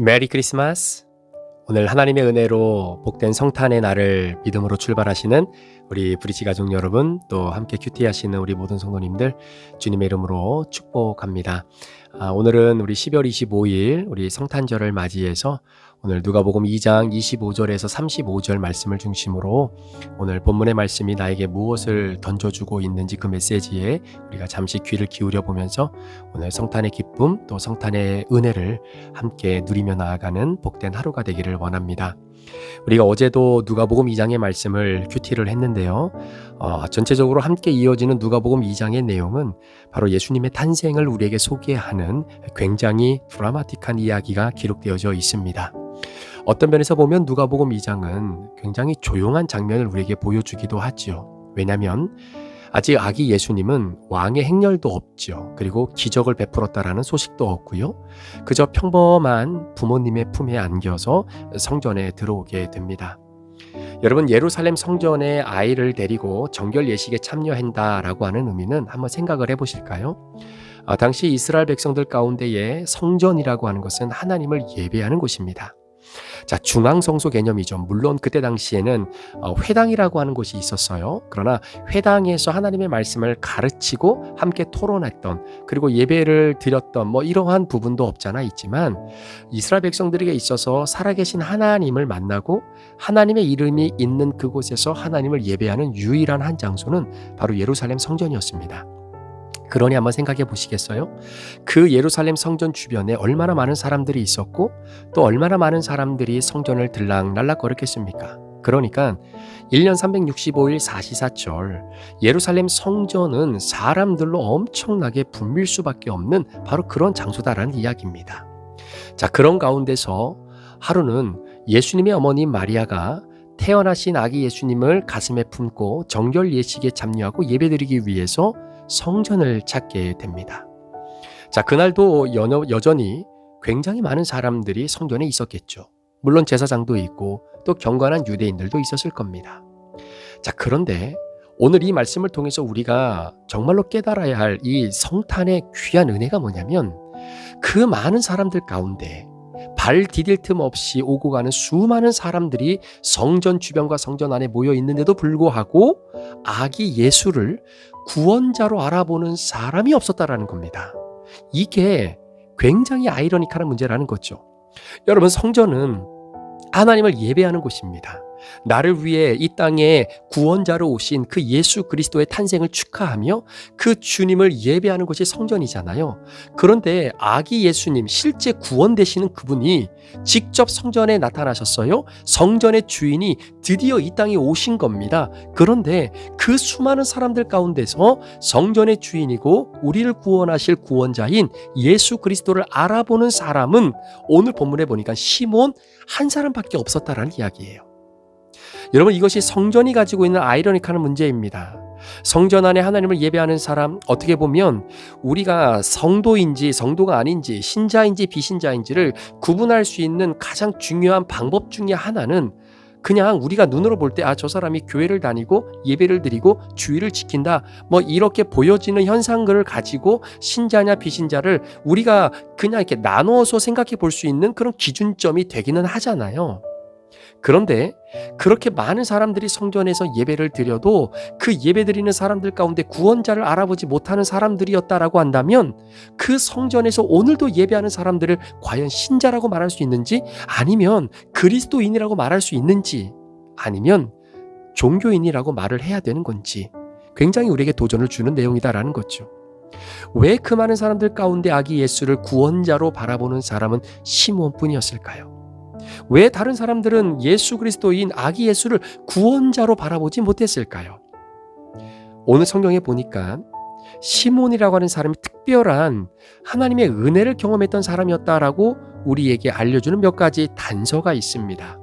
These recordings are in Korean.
메리 크리스마스. 오늘 하나님의 은혜로 복된 성탄의 날을 믿음으로 출발하시는 우리 브리지 가족 여러분, 또 함께 큐티하시는 우리 모든 성도님들 주님의 이름으로 축복합니다. 오늘은 우리 12월 25일 우리 성탄절을 맞이해서 오늘 누가복음 2장 25절에서 35절 말씀을 중심으로 오늘 본문의 말씀이 나에게 무엇을 던져주고 있는지 그 메시지에 우리가 잠시 귀를 기울여 보면서 오늘 성탄의 기쁨 또 성탄의 은혜를 함께 누리며 나아가는 복된 하루가 되기를 원합니다. 우리가 어제도 누가복음 2장의 말씀을 큐티를 했는데요. 전체적으로 함께 이어지는 누가복음 2장의 내용은 바로 예수님의 탄생을 우리에게 소개하는 굉장히 드라마틱한 이야기가 기록되어져 있습니다. 어떤 면에서 보면 누가복음 2장은 굉장히 조용한 장면을 우리에게 보여주기도 하죠. 왜냐하면 아직 아기 예수님은 왕의 행렬도 없죠. 그리고 기적을 베풀었다라는 소식도 없고요. 그저 평범한 부모님의 품에 안겨서 성전에 들어오게 됩니다. 여러분, 예루살렘 성전에 아이를 데리고 정결 예식에 참여한다라고 하는 의미는 한번 생각을 해보실까요? 당시 이스라엘 백성들 가운데에 성전이라고 하는 것은 하나님을 예배하는 곳입니다. 자, 중앙성소 개념이죠. 물론 그때 당시에는 회당이라고 하는 곳이 있었어요. 그러나 회당에서 하나님의 말씀을 가르치고 함께 토론했던, 그리고 예배를 드렸던 이러한 부분도 없잖아 있지만, 이스라엘 백성들에게 있어서 살아계신 하나님을 만나고 하나님의 이름이 있는 그곳에서 하나님을 예배하는 유일한 한 장소는 바로 예루살렘 성전이었습니다. 그러니 한번 생각해 보시겠어요? 그 예루살렘 성전 주변에 얼마나 많은 사람들이 있었고 또 얼마나 많은 사람들이 성전을 들락날락거렸겠습니까? 그러니까 1년 365일 사시사철 예루살렘 성전은 사람들로 엄청나게 붐빌 수밖에 없는 바로 그런 장소다라는 이야기입니다. 자, 그런 가운데서 하루는 예수님의 어머니 마리아가 태어나신 아기 예수님을 가슴에 품고 정결 예식에 참여하고 예배드리기 위해서 성전을 찾게 됩니다. 자, 그날도 여전히 굉장히 많은 사람들이 성전에 있었겠죠. 물론 제사장도 있고 또 경건한 유대인들도 있었을 겁니다. 자, 그런데 오늘 이 말씀을 통해서 우리가 정말로 깨달아야 할 이 성탄의 귀한 은혜가 뭐냐면, 그 많은 사람들 가운데 발 디딜 틈 없이 오고 가는 수많은 사람들이 성전 주변과 성전 안에 모여 있는데도 불구하고 아기 예수를 구원자로 알아보는 사람이 없었다라는 겁니다. 이게 굉장히 아이러니컬한 문제라는 거죠. 여러분, 성전은 하나님을 예배하는 곳입니다. 나를 위해 이 땅에 구원자로 오신 그 예수 그리스도의 탄생을 축하하며 그 주님을 예배하는 곳이 성전이잖아요. 그런데 아기 예수님, 실제 구원 되시는 그분이 직접 성전에 나타나셨어요. 성전의 주인이 드디어 이 땅에 오신 겁니다. 그런데 그 수많은 사람들 가운데서 성전의 주인이고 우리를 구원하실 구원자인 예수 그리스도를 알아보는 사람은 오늘 본문에 보니까 시몬 한 사람밖에 없었다라는 이야기예요. 여러분, 이것이 성전이 가지고 있는 아이러니컬한 문제입니다. 성전 안에 하나님을 예배하는 사람, 어떻게 보면 우리가 성도인지 성도가 아닌지 신자인지 비신자인지를 구분할 수 있는 가장 중요한 방법 중에 하나는 그냥 우리가 눈으로 볼 때 저 사람이 교회를 다니고 예배를 드리고 주의를 지킨다 이렇게 보여지는 현상들을 가지고 신자냐 비신자를 우리가 그냥 이렇게 나누어서 생각해 볼 수 있는 그런 기준점이 되기는 하잖아요. 그런데 그렇게 많은 사람들이 성전에서 예배를 드려도 그 예배드리는 사람들 가운데 구원자를 알아보지 못하는 사람들이었다라고 한다면, 그 성전에서 오늘도 예배하는 사람들을 과연 신자라고 말할 수 있는지, 아니면 그리스도인이라고 말할 수 있는지, 아니면 종교인이라고 말을 해야 되는 건지 굉장히 우리에게 도전을 주는 내용이다라는 거죠. 왜 그 많은 사람들 가운데 아기 예수를 구원자로 바라보는 사람은 시몬뿐이었을까요? 왜 다른 사람들은 예수 그리스도인 아기 예수를 구원자로 바라보지 못했을까요? 오늘 성경에 보니까 시몬이라고 하는 사람이 특별한 하나님의 은혜를 경험했던 사람이었다라고 우리에게 알려주는 몇 가지 단서가 있습니다.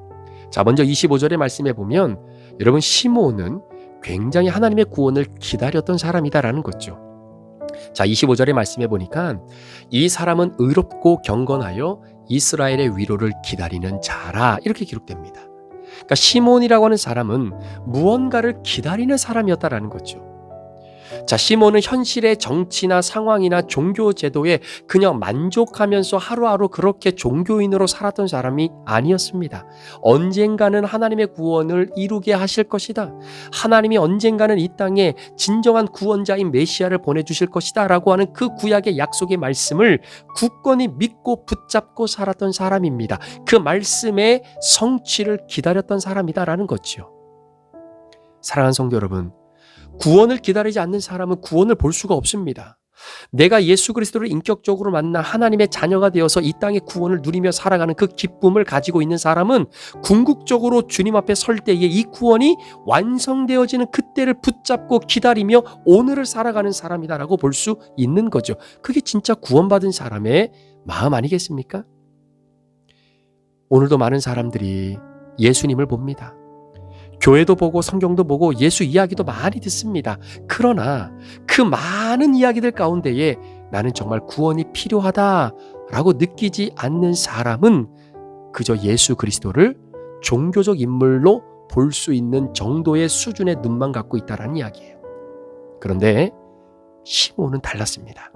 자, 먼저 25절의 말씀에 보면 여러분, 시몬은 굉장히 하나님의 구원을 기다렸던 사람이다라는 거죠. 자, 25절의 말씀에 보니까 이 사람은 의롭고 경건하여 이스라엘의 위로를 기다리는 자라, 이렇게 기록됩니다. 그러니까 시몬이라고 하는 사람은 무언가를 기다리는 사람이었다라는 거죠. 자, 시몬은 현실의 정치나 상황이나 종교 제도에 그냥 만족하면서 하루하루 그렇게 종교인으로 살았던 사람이 아니었습니다. 언젠가는 하나님의 구원을 이루게 하실 것이다. 하나님이 언젠가는 이 땅에 진정한 구원자인 메시아를 보내주실 것이다 라고 하는 그 구약의 약속의 말씀을 굳건히 믿고 붙잡고 살았던 사람입니다. 그 말씀의 성취를 기다렸던 사람이다라는 거죠. 사랑하는 성도 여러분, 구원을 기다리지 않는 사람은 구원을 볼 수가 없습니다. 내가 예수 그리스도를 인격적으로 만나 하나님의 자녀가 되어서 이 땅의 구원을 누리며 살아가는 그 기쁨을 가지고 있는 사람은 궁극적으로 주님 앞에 설 때에 이 구원이 완성되어지는 그때를 붙잡고 기다리며 오늘을 살아가는 사람이다라고 볼 수 있는 거죠. 그게 진짜 구원받은 사람의 마음 아니겠습니까? 오늘도 많은 사람들이 예수님을 봅니다. 교회도 보고 성경도 보고 예수 이야기도 많이 듣습니다. 그러나 그 많은 이야기들 가운데에 나는 정말 구원이 필요하다라고 느끼지 않는 사람은 그저 예수 그리스도를 종교적 인물로 볼 수 있는 정도의 수준의 눈만 갖고 있다라는 이야기예요. 그런데 시몬은 달랐습니다.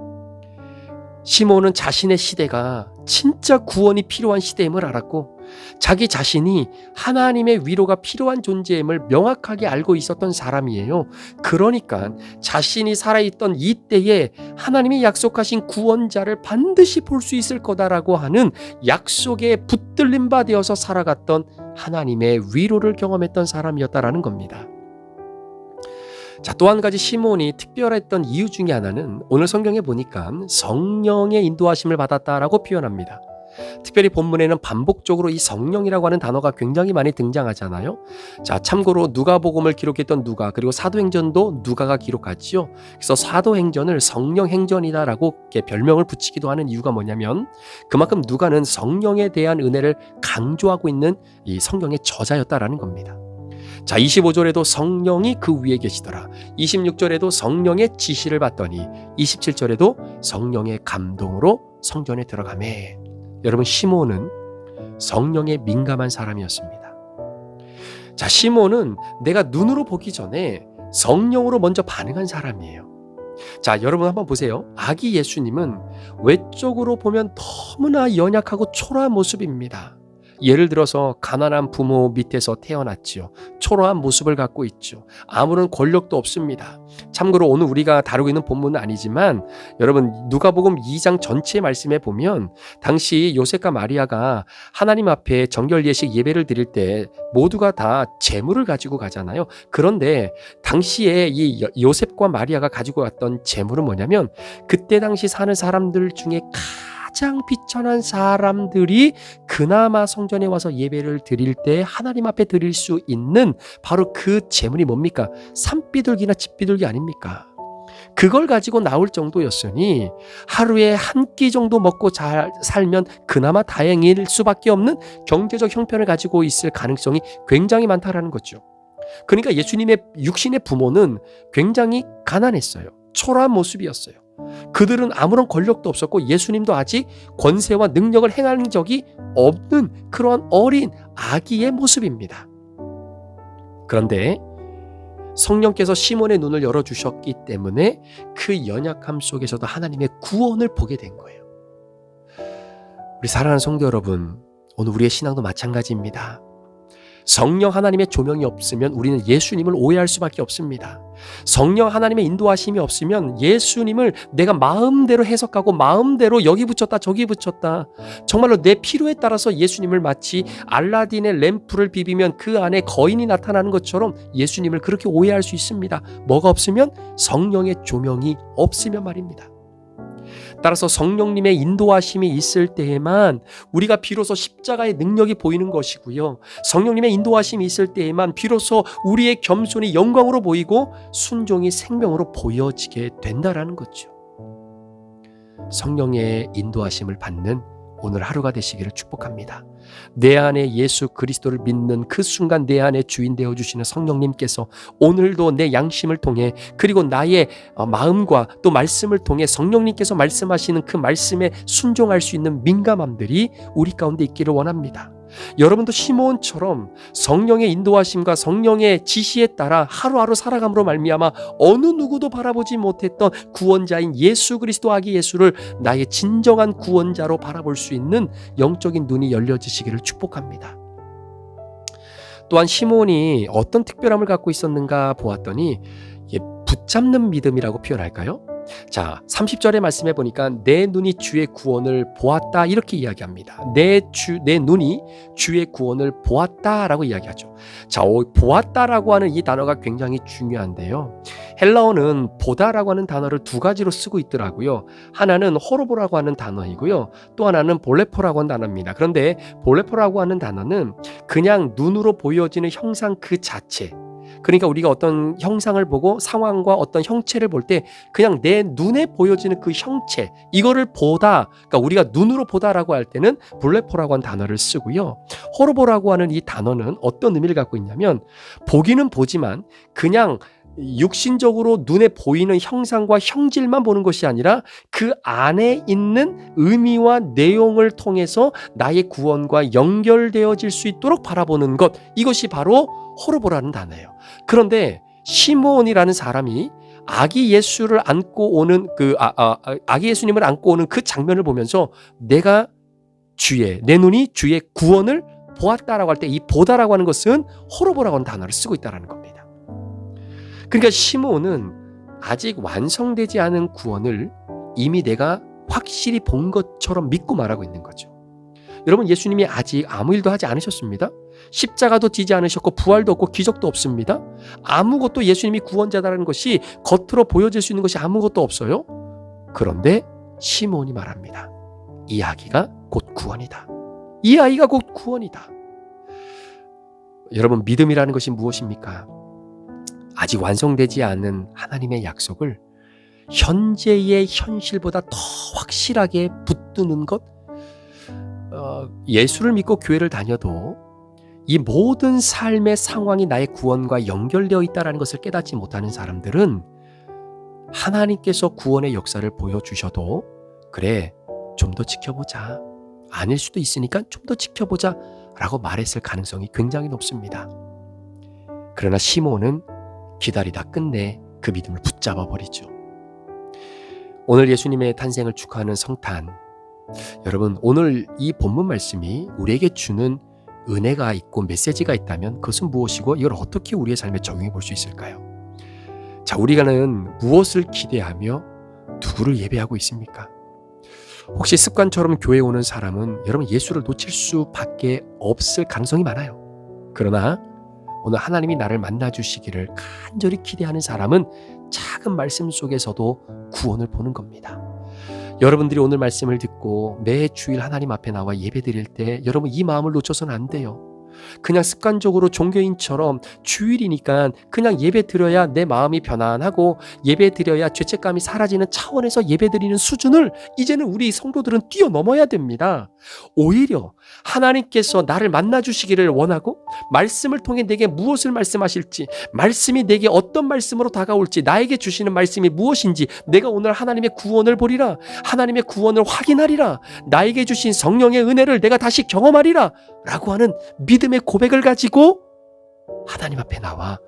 시몬은 자신의 시대가 진짜 구원이 필요한 시대임을 알았고 자기 자신이 하나님의 위로가 필요한 존재임을 명확하게 알고 있었던 사람이에요. 그러니까 자신이 살아있던 이 때에 하나님이 약속하신 구원자를 반드시 볼 수 있을 거다라고 하는 약속에 붙들림 바 되어서 살아갔던 하나님의 위로를 경험했던 사람이었다라는 겁니다. 자, 또 한 가지 시몬이 특별했던 이유 중에 하나는 오늘 성경에 보니까 성령의 인도하심을 받았다라고 표현합니다. 특별히 본문에는 반복적으로 이 성령이라고 하는 단어가 굉장히 많이 등장하잖아요. 자, 참고로 누가복음을 기록했던 누가, 그리고 사도행전도 누가가 기록하지요. 그래서 사도행전을 성령행전이다라고 이렇게 별명을 붙이기도 하는 이유가 뭐냐면 그만큼 누가는 성령에 대한 은혜를 강조하고 있는 이 성경의 저자였다라는 겁니다. 자, 25절에도 성령이 그 위에 계시더라. 26절에도 성령의 지시를 받더니 27절에도 성령의 감동으로 성전에 들어가매. 여러분, 시몬은 성령에 민감한 사람이었습니다. 자, 시몬은 내가 눈으로 보기 전에 성령으로 먼저 반응한 사람이에요. 자, 여러분 한번 보세요. 아기 예수님은 외적으로 보면 너무나 연약하고 초라한 모습입니다. 예를 들어서 가난한 부모 밑에서 태어났지요. 초라한 모습을 갖고 있죠. 아무런 권력도 없습니다. 참고로 오늘 우리가 다루고 있는 본문은 아니지만 여러분 누가복음 2장 전체 말씀에 보면 당시 요셉과 마리아가 하나님 앞에 정결 예식 예배를 드릴 때 모두가 다 재물을 가지고 가잖아요. 그런데 당시에 이 요셉과 마리아가 가지고 갔던 재물은 뭐냐면 그때 당시 사는 사람들 중에 가장 비천한 사람들이 그나마 성전에 와서 예배를 드릴 때 하나님 앞에 드릴 수 있는 바로 그 재물이 뭡니까? 산비둘기나 집비둘기 아닙니까? 그걸 가지고 나올 정도였으니 하루에 한 끼 정도 먹고 잘 살면 그나마 다행일 수밖에 없는 경제적 형편을 가지고 있을 가능성이 굉장히 많다라는 거죠. 그러니까 예수님의 육신의 부모는 굉장히 가난했어요. 초라한 모습이었어요. 그들은 아무런 권력도 없었고 예수님도 아직 권세와 능력을 행한 적이 없는 그런 어린 아기의 모습입니다. 그런데 성령께서 시몬의 눈을 열어주셨기 때문에 그 연약함 속에서도 하나님의 구원을 보게 된 거예요. 우리 사랑하는 성도 여러분, 오늘 우리의 신앙도 마찬가지입니다. 성령 하나님의 조명이 없으면 우리는 예수님을 오해할 수밖에 없습니다. 성령 하나님의 인도하심이 없으면 예수님을 내가 마음대로 해석하고 마음대로 여기 붙였다 저기 붙였다, 정말로 내 필요에 따라서 예수님을 마치 알라딘의 램프를 비비면 그 안에 거인이 나타나는 것처럼 예수님을 그렇게 오해할 수 있습니다. 뭐가 없으면? 성령의 조명이 없으면 말입니다. 따라서 성령님의 인도하심이 있을 때에만 우리가 비로소 십자가의 능력이 보이는 것이고요. 성령님의 인도하심이 있을 때에만 비로소 우리의 겸손이 영광으로 보이고 순종이 생명으로 보여지게 된다라는 거죠. 성령의 인도하심을 받는 오늘 하루가 되시기를 축복합니다. 내 안에 예수 그리스도를 믿는 그 순간 내 안에 주인 되어주시는 성령님께서 오늘도 내 양심을 통해 그리고 나의 마음과 또 말씀을 통해 성령님께서 말씀하시는 그 말씀에 순종할 수 있는 민감함들이 우리 가운데 있기를 원합니다. 여러분도 시므온처럼 성령의 인도하심과 성령의 지시에 따라 하루하루 살아감으로 말미암아 어느 누구도 바라보지 못했던 구원자인 예수 그리스도 아기 예수를 나의 진정한 구원자로 바라볼 수 있는 영적인 눈이 열려지시기를 축복합니다. 또한 시므온이 어떤 특별함을 갖고 있었는가 보았더니 붙잡는 믿음이라고 표현할까요? 자, 30절의 말씀해 보니까 내 눈이 주의 구원을 보았다 이렇게 이야기합니다. 내 눈이 주의 구원을 보았다라고 이야기하죠. 자, 보았다라고 하는 이 단어가 굉장히 중요한데요. 헬라어는 보다라고 하는 단어를 두 가지로 쓰고 있더라고요. 하나는 호로보라고 하는 단어이고요. 또 하나는 볼레포라고 하는 단어입니다. 그런데 볼레포라고 하는 단어는 그냥 눈으로 보여지는 형상 그 자체, 그러니까 우리가 어떤 형상을 보고 상황과 어떤 형체를 볼 때 그냥 내 눈에 보여지는 그 형체, 이거를 보다, 그러니까 우리가 눈으로 보다라고 할 때는 볼레포라고 하는 단어를 쓰고요. 호르보라고 하는 이 단어는 어떤 의미를 갖고 있냐면 보기는 보지만 그냥 육신적으로 눈에 보이는 형상과 형질만 보는 것이 아니라 그 안에 있는 의미와 내용을 통해서 나의 구원과 연결되어질 수 있도록 바라보는 것, 이것이 바로 호르보라는 단어예요. 그런데 시므온이라는 사람이 아기 예수를 안고 오는 아기 예수님을 안고 오는 그 장면을 보면서 내 눈이 주의 구원을 보았다라고 할 때 이 보다라고 하는 것은 호르보라고 하는 단어를 쓰고 있다는 겁니다. 그러니까 시므온은 아직 완성되지 않은 구원을 이미 내가 확실히 본 것처럼 믿고 말하고 있는 거죠. 여러분, 예수님이 아직 아무 일도 하지 않으셨습니다. 십자가도 지지 않으셨고 부활도 없고 기적도 없습니다. 아무것도 예수님이 구원자다라는 것이 겉으로 보여질 수 있는 것이 아무것도 없어요. 그런데 시므온이 말합니다. 이 아기가 곧 구원이다. 이 아이가 곧 구원이다. 여러분, 믿음이라는 것이 무엇입니까? 아직 완성되지 않은 하나님의 약속을 현재의 현실보다 더 확실하게 붙드는 것. 예수를 믿고 교회를 다녀도 이 모든 삶의 상황이 나의 구원과 연결되어 있다는 것을 깨닫지 못하는 사람들은 하나님께서 구원의 역사를 보여주셔도 그래, 좀 더 지켜보자, 아닐 수도 있으니까 좀 더 지켜보자 라고 말했을 가능성이 굉장히 높습니다. 그러나 시므온은 기다리다 끝내 그 믿음을 붙잡아 버리죠. 오늘 예수님의 탄생을 축하하는 성탄, 여러분, 오늘 이 본문 말씀이 우리에게 주는 은혜가 있고 메시지가 있다면 그것은 무엇이고 이걸 어떻게 우리의 삶에 적용해 볼 수 있을까요? 자, 우리가는 무엇을 기대하며 누구를 예배하고 있습니까? 혹시 습관처럼 교회에 오는 사람은 여러분 예수를 놓칠 수밖에 없을 가능성이 많아요. 그러나 오늘 하나님이 나를 만나주시기를 간절히 기대하는 사람은 작은 말씀 속에서도 구원을 보는 겁니다. 여러분들이 오늘 말씀을 듣고 매 주일 하나님 앞에 나와 예배 드릴 때 여러분 이 마음을 놓쳐서는 안 돼요. 그냥 습관적으로 종교인처럼 주일이니까 그냥 예배 드려야 내 마음이 편안하고 예배 드려야 죄책감이 사라지는 차원에서 예배 드리는 수준을 이제는 우리 성도들은 뛰어넘어야 됩니다. 오히려 하나님께서 나를 만나주시기를 원하고 말씀을 통해 내게 무엇을 말씀하실지, 말씀이 내게 어떤 말씀으로 다가올지, 나에게 주시는 말씀이 무엇인지, 내가 오늘 하나님의 구원을 보리라, 하나님의 구원을 확인하리라, 나에게 주신 성령의 은혜를 내가 다시 경험하리라 라고 하는 믿음의 고백을 가지고 하나님 앞에 나와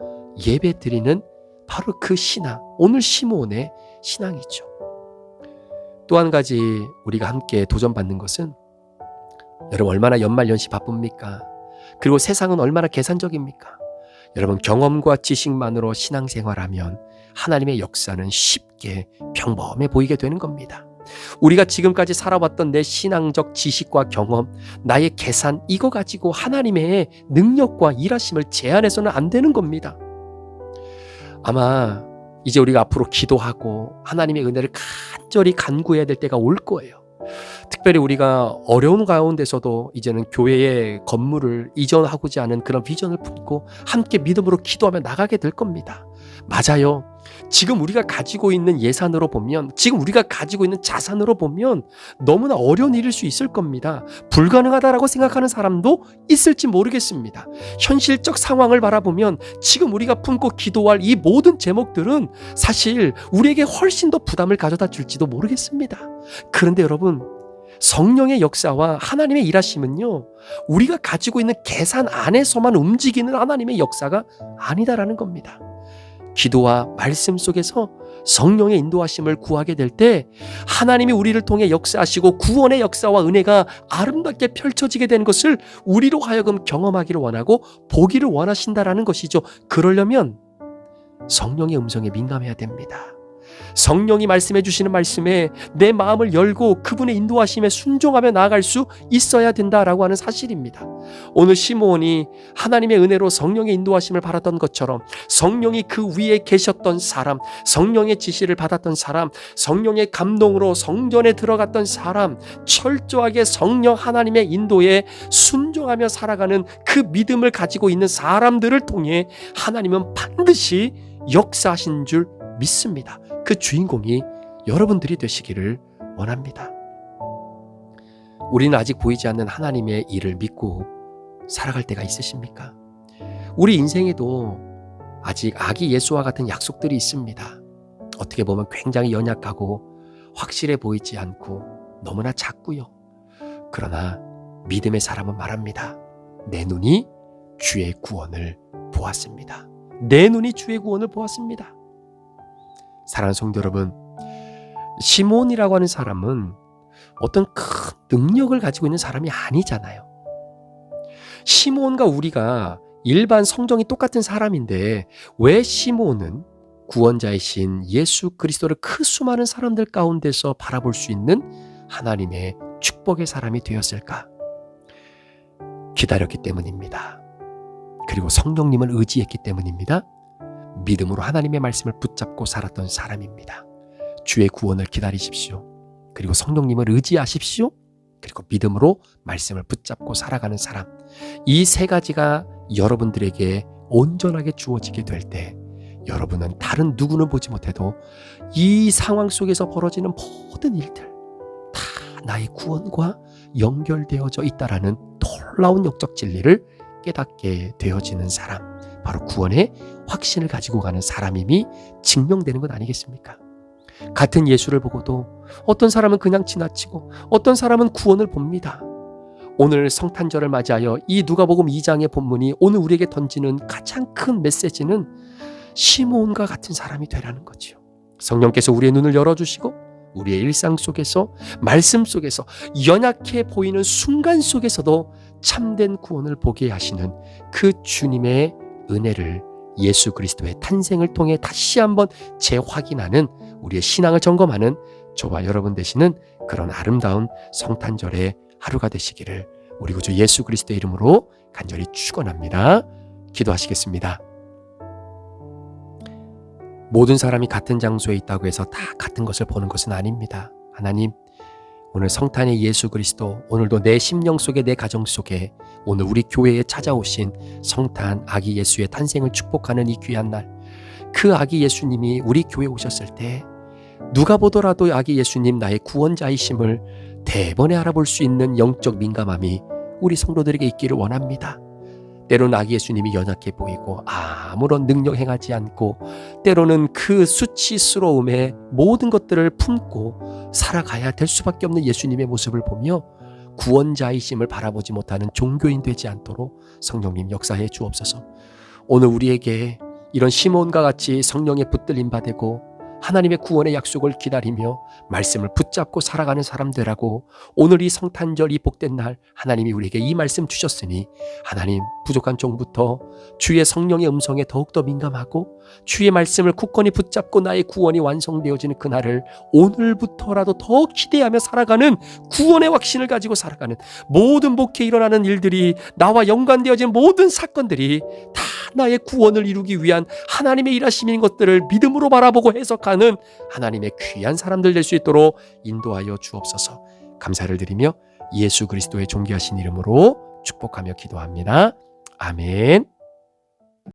예배 드리는 바로 그 신앙, 오늘 시므온의 신앙이죠. 또 한 가지 우리가 함께 도전받는 것은, 여러분 얼마나 연말연시 바쁩니까? 그리고 세상은 얼마나 계산적입니까? 여러분, 경험과 지식만으로 신앙생활하면 하나님의 역사는 쉽게 평범해 보이게 되는 겁니다. 우리가 지금까지 살아왔던 내 신앙적 지식과 경험, 나의 계산, 이거 가지고 하나님의 능력과 일하심을 제한해서는 안 되는 겁니다. 아마 이제 우리가 앞으로 기도하고 하나님의 은혜를 간절히 간구해야 될 때가 올 거예요. 특별히 우리가 어려운 가운데서도 이제는 교회의 건물을 이전하고자 하는 그런 비전을 품고 함께 믿음으로 기도하며 나가게 될 겁니다. 맞아요. 지금 우리가 가지고 있는 예산으로 보면, 지금 우리가 가지고 있는 자산으로 보면 너무나 어려운 일일 수 있을 겁니다. 불가능하다라고 생각하는 사람도 있을지 모르겠습니다. 현실적 상황을 바라보면 지금 우리가 품고 기도할 이 모든 제목들은 사실 우리에게 훨씬 더 부담을 가져다 줄지도 모르겠습니다. 그런데 여러분, 성령의 역사와 하나님의 일하심은요, 우리가 가지고 있는 계산 안에서만 움직이는 하나님의 역사가 아니다라는 겁니다. 기도와 말씀 속에서 성령의 인도하심을 구하게 될 때 하나님이 우리를 통해 역사하시고 구원의 역사와 은혜가 아름답게 펼쳐지게 되는 것을 우리로 하여금 경험하기를 원하고 보기를 원하신다라는 것이죠. 그러려면 성령의 음성에 민감해야 됩니다. 성령이 말씀해 주시는 말씀에 내 마음을 열고 그분의 인도하심에 순종하며 나아갈 수 있어야 된다라고 하는 사실입니다. 오늘 시므온이 하나님의 은혜로 성령의 인도하심을 받았던 것처럼 성령이 그 위에 계셨던 사람, 성령의 지시를 받았던 사람, 성령의 감동으로 성전에 들어갔던 사람, 철저하게 성령 하나님의 인도에 순종하며 살아가는 그 믿음을 가지고 있는 사람들을 통해 하나님은 반드시 역사하신 줄 믿습니다. 그 주인공이 여러분들이 되시기를 원합니다. 우리는 아직 보이지 않는 하나님의 일을 믿고 살아갈 때가 있으십니까? 우리 인생에도 아직 아기 예수와 같은 약속들이 있습니다. 어떻게 보면 굉장히 연약하고 확실해 보이지 않고 너무나 작고요. 그러나 믿음의 사람은 말합니다. 내 눈이 주의 구원을 보았습니다. 내 눈이 주의 구원을 보았습니다. 사랑하는 성도 여러분, 시몬이라고 하는 사람은 어떤 큰 능력을 가지고 있는 사람이 아니잖아요. 시몬과 우리가 일반 성정이 똑같은 사람인데 왜 시몬은 구원자이신 예수 그리스도를 그 수많은 사람들 가운데서 바라볼 수 있는 하나님의 축복의 사람이 되었을까? 기다렸기 때문입니다. 그리고 성령님을 의지했기 때문입니다. 믿음으로 하나님의 말씀을 붙잡고 살았던 사람입니다. 주의 구원을 기다리십시오. 그리고 성령님을 의지하십시오. 그리고 믿음으로 말씀을 붙잡고 살아가는 사람. 이 세 가지가 여러분들에게 온전하게 주어지게 될 때 여러분은 다른 누구는 보지 못해도 이 상황 속에서 벌어지는 모든 일들 다 나의 구원과 연결되어져 있다라는 놀라운 역적 진리를 깨닫게 되어지는 사람, 바로 구원의 확신을 가지고 가는 사람임이 증명되는 것 아니겠습니까? 같은 예수를 보고도 어떤 사람은 그냥 지나치고 어떤 사람은 구원을 봅니다. 오늘 성탄절을 맞이하여 이 누가복음 2장의 본문이 오늘 우리에게 던지는 가장 큰 메시지는 시므온과 같은 사람이 되라는 거죠. 성령께서 우리의 눈을 열어주시고 우리의 일상 속에서 말씀 속에서 연약해 보이는 순간 속에서도 참된 구원을 보게 하시는 그 주님의 은혜를 예수 그리스도의 탄생을 통해 다시 한번 재확인하는 우리의 신앙을 점검하는 저와 여러분 되시는 그런 아름다운 성탄절의 하루가 되시기를 우리 구주 예수 그리스도의 이름으로 간절히 축원합니다. 기도하시겠습니다. 모든 사람이 같은 장소에 있다고 해서 다 같은 것을 보는 것은 아닙니다. 하나님, 오늘 성탄의 예수 그리스도, 오늘도 내 심령 속에 내 가정 속에 오늘 우리 교회에 찾아오신 성탄 아기 예수의 탄생을 축복하는 이 귀한 날, 그 아기 예수님이 우리 교회에 오셨을 때 누가 보더라도 아기 예수님 나의 구원자이심을 대번에 알아볼 수 있는 영적 민감함이 우리 성도들에게 있기를 원합니다. 때로는 아기 예수님이 연약해 보이고 아무런 능력 행하지 않고 때로는 그 수치스러움에 모든 것들을 품고 살아가야 될 수밖에 없는 예수님의 모습을 보며 구원자이심을 바라보지 못하는 종교인 되지 않도록 성령님 역사해 주옵소서. 오늘 우리에게 이런 시몬과 같이 성령의 붙들림 받고 하나님의 구원의 약속을 기다리며 말씀을 붙잡고 살아가는 사람 되라고 오늘 이 성탄절 이 복된 날 하나님이 우리에게 이 말씀 주셨으니 하나님 부족한 종부터 주의 성령의 음성에 더욱더 민감하고 주의 말씀을 굳건히 붙잡고 나의 구원이 완성되어지는 그날을 오늘부터라도 더 기대하며 살아가는 구원의 확신을 가지고 살아가는 모든 목회에 일어나는 일들이 나와 연관되어진 모든 사건들이 다 나의 구원을 이루기 위한 하나님의 일하심인 것들을 믿음으로 바라보고 해석하는 하나님의 귀한 사람들 될 수 있도록 인도하여 주옵소서. 감사를 드리며 예수 그리스도의 존귀하신 이름으로 축복하며 기도합니다. 아멘.